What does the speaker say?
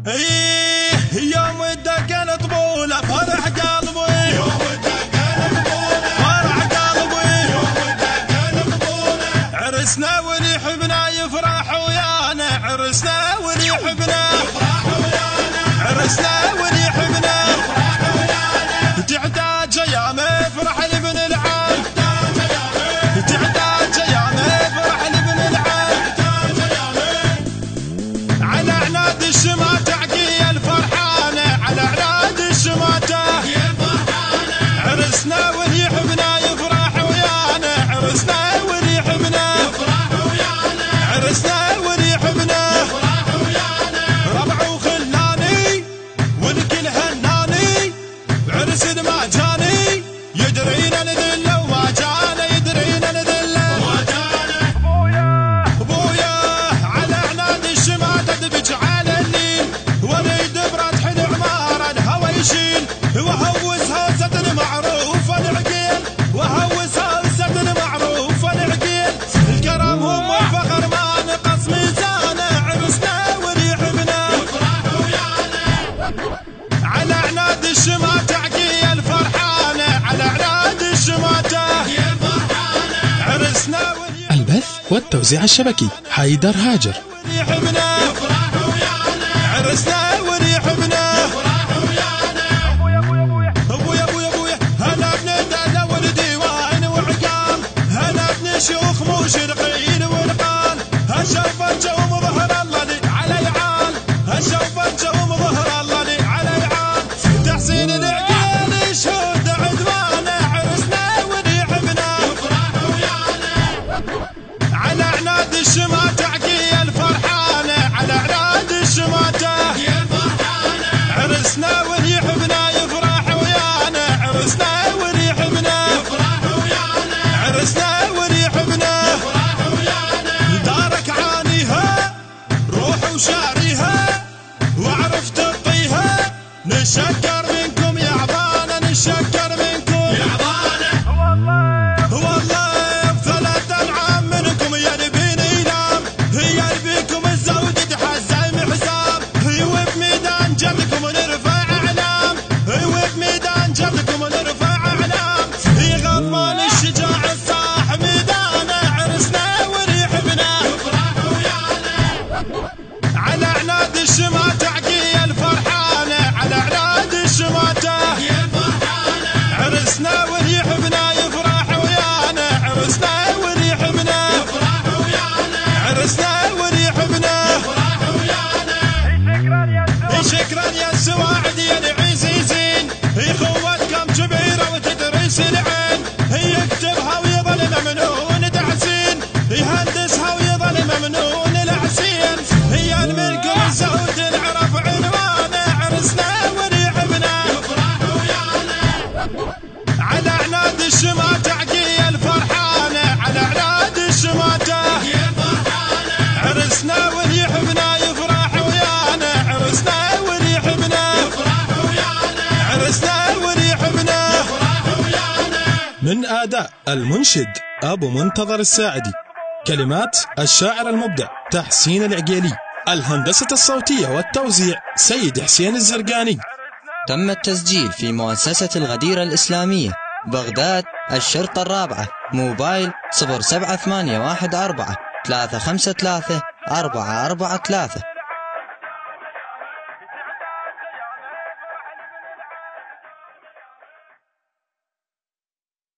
يوم الدقن طبوله فرح قلبي، يوم الدقن طبوله فرح قلبي، يوم الدقن طبوله عرسنا واللي يحبنا يفرح ويانا، عرسنا واللي يحبنا يفرح ويانا، عرسنا واللي يحبنا يفرح ويانا. تحتاج ايام افرح لابن العم، تحتاج ايام افرح لابن العم، على عناد الشماتة عقية الفرحانة، على عناد الشماتة عقية الفرحانة. عرسنا واللي يحبنا يفرح ويانا، عرسنا واللي يحبنا يفرح ويانا، عرسنا واللي يحبنا يفرح ويانا. ربع وخلاني والكل هناني، عرس ما جاني يدرينا نذله وما جانا، يدرينا نذله وما جانا. ابويا على عناد الشماتة دبج على النيل، وليد برتحل عمارة الهوى يشيل، وهوس هوسة المعروفة العقيل، وهوس هوسة المعروفة العقيل. الكرم هم الفخر ما نقص ميزانه، عرسنا واللي يحبنا يفرح ويانا، على عناد الشماتة عقية الفرحانة، على عناد الشماتة عقية الفرحانة. عرسنا البث والتوزيع الشبكي حيدر هاجر. واللي يحبنا يفرح ويانا، عرسنا واللي يحبنا يفرح ويانا. ابويا ابويا ابويا هلا بندلة والديوان وعقال، هلا بن شيوخ مشرقين والقال، هالشوف الجوم ظهر الله لي على يعال، هالشوف الجوم ظهر الله لي على يعال. تحسين العقيل شهود عدوانه، عرسنا واللي يحبنا يفرح ويانا، على عناد الشماتة عقية الفرحانة، على عناد الشماتة عقية الفرحانة. عرسنا واللي يحبنا يفرح ويانا، عرسنا واللي يحبنا يفرح ويانا، عرسنا واللي يحبنا يفرح ويانا. دارك عانيها روح وشاريها، وعرفت تطيها، نشكر منكم يا عبانة، نشكر منكم يا عبانة. والله بثلاث انعام منكم يا نبي نيلام، هي بيكم الزود تحزم حزام، هي وبميدان جدكم نرفع اعلام، هي وبميدان جدكم نرفع اعلام. هي غضبان الشجاع الصاح ميدانه، عرسنا واللي يحبنا يفرح ويانا، على عناد الشماتة عقية الفرحانة، على عناد الشماتة عقية الفرحانة. عرسنا واللي يحبنا يفرح ويانا، عرسنا واللي يحبنا يفرح ويانا، عرسنا واللي يحبنا يفرح ويانا. شكرا يا السواعد يا العيسي زين، هي خوتكم كبيرة وتدرس العين، هي يكتبها ويظل ممنون تحسين، يهندسها ويظل ممنون الحسين. هي منكم الزود العرب عنوانه، عرسنا واللي يحبنا يفرح ويانا، على عناد الشماتة عقية الفرحانة، على عناد الشماتة عقية الفرحانة. عرسنا واللي يحبنا يفرح ويانا، عرسنا واللي يحبنا يفرح ويانا، عرسنا واللي يحبنا يفرح ويانا. من أداء المنشد أبو منتظر الساعدي، كلمات الشاعر المبدع تحسين العقيلي، الهندسة الصوتية والتوزيع سيد حسين الزرقاني. تم التسجيل في مؤسسة الغديرة الإسلامية بغداد الشرطة الرابعة. موبايل 07814 353 443.